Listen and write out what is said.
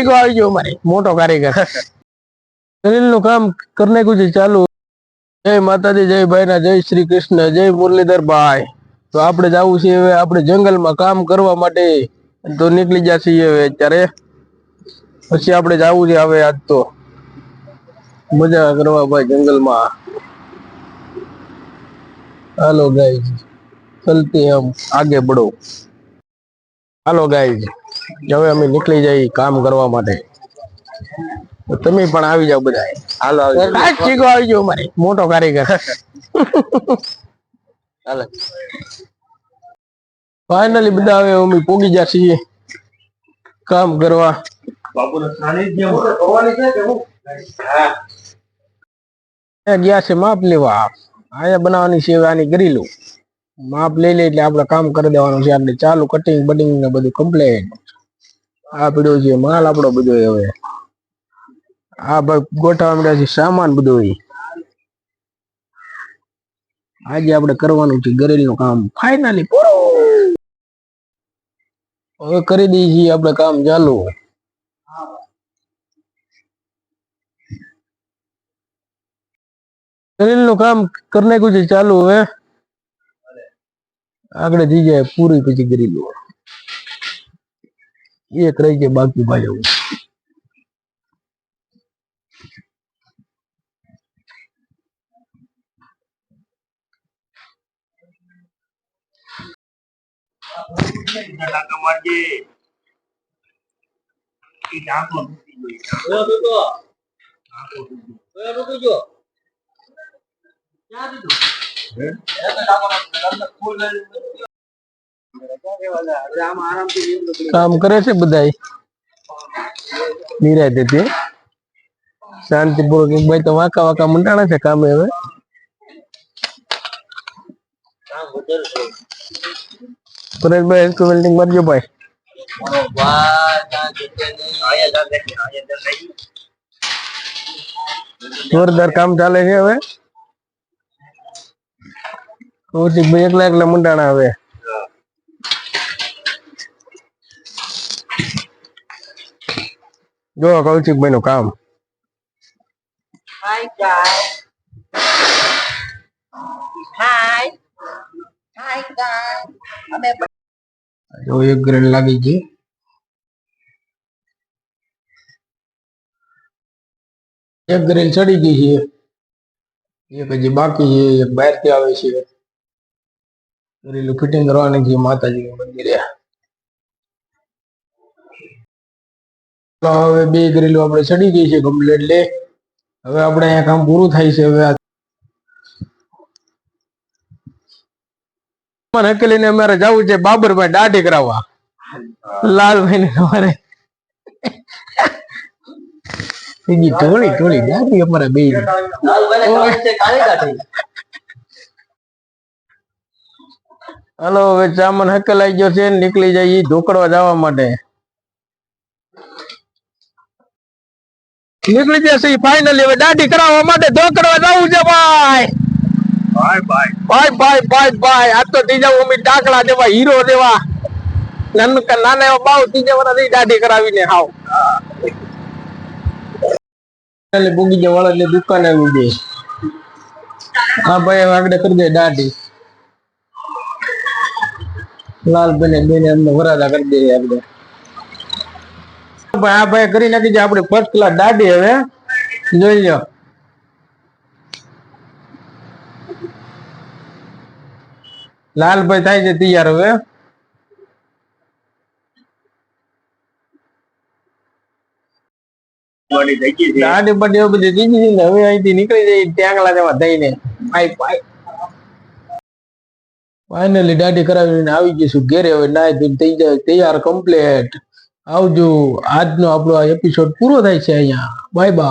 चीको आई गयो हमारे मोटो कारीगर दलील नु काम करने को चालू। जय माता दी, जय भाई ना, जय श्री कृष्ण, जय मुरलीधर भाई। तो आपणे जावुं छे हवे आपणे जंगल में काम करवा माटे तो निकली जाशे हवे अत्यारे। पछी आपणे जावुं छे हवे आज तो मजा करवा भाई जंगल में। हेलो गाइस, चलते हम आगे बढ़ो। हेलो गाइस, હવે અમે નીકળી જઈ કામ કરવા માટે તો તમે પણ આવી જાવ બધા। હાલો આ ચીકો આવી ગયો મારે મોટો કારીગર હાલો ફાઇનલી બધા હવે અમે પોગી ગયા છીએ કામ કરવા। બાપુને સાનિધ્ય હોવાની છે કે હું હા ગયા છે માપ લેવા। આયા બનાવવાની છે આની ગ્રીલો माप ले ले એટલે આપણે કામ કરી દેવાનું છે। આપણે ચાલુ કટિંગ બટિંગ ને બધું કમ્પ્લીટ। આ પડ્યો છે માલ આપણો બધો હવે આ ભાઈ ગોઠવવા મળ્યા છે સામાન બધો। આજે આપણે કરવાનું છે ગરેલનું કામ ફાઇનલી પૂરું। હવે કરી દઈએ છીએ આપણે કામ ચાલુ। ગરેલનું કામ કરને को चालू है आगे दी जाए पूरी पीछे ग्रिलो एक रही के बाकी भाई काम करे से बधाई निराते थे शांतिपूर्वक। भाई तो वाका वाका मंडाणा से काम है परेश भाई इसको वेल्डिंग मर गयो भाई जोरदार काम चाले है હવે કૌશિક ભાઈ એકલા એકલા મંડાણા હવે જો કૌશિક ભાઈ નું કામ। Hi guys hi hi guys અમે જો એક ગ્રેડ લાગી ગઈ एक ग्रेल चढ़ी गई है एक हजी बाकी है एक बाहर થી આવે છે ग्रेल फिटिंग करवानी છે माताजी के मंदिर है। હવે બે ગ્રેલો આપણે ચડી ગઈ છે કમ્પ્લીટ લે હવે આપણે અહીંયા કામ પૂરું થાય છે। હવે મને હકેલીને અમારે જવું છે બાબરભાઈ દાઢી કરાવવા લાલભાઈ ને અમારે ટોળી ટોળી દાઢી અમારે બે હાલો હવે ચામન હકેલાઈ ગયો છે નીકળી જાય ઢોકળવા જવા માટે નીકળી જશે ફાઇનલી હવે દાઢી કરાવવા માટે ઢોકળવા જવું છે ભાઈ ભાઈ ભાઈ ભાઈ ભાઈ ભાઈ ભાઈ આ તો ત્રીજા ઉમી ડાકડા દેવા હીરો દેવા નાના નાના એવા બાવ ત્રીજા વાળા દાઢી કરાવીને હાવ એટલે પૂગી જાય વાળા એટલે દુકાન આવી જાય। હા ભાઈ આગળ કરી દે દાઢી લાલભાઈ બેને અમને વરાદા કરી દે આગળ ભાઈ આ ભાઈ કરી નાખી છે આપણે ફર્સ્ટ ક્લાસ દાઢી। હવે જોઈ લો લાલભાઈ થાય છે તૈયાર હવે દાઢી બધી એવું બધી દીધી ને હવે અહીંથી નીકળી જાય ટેંગલા જેવા થઈને ફાઇનલી દાઢી કરાવીને આવી જઈશું ઘેરે। હવે નાઈ ધોઈને થઈ જાય તૈયાર કમ્પ્લીટ। આવજો આજનો આપણો આ એપિસોડ પૂરો થાય છે અહીંયા। Bye bye.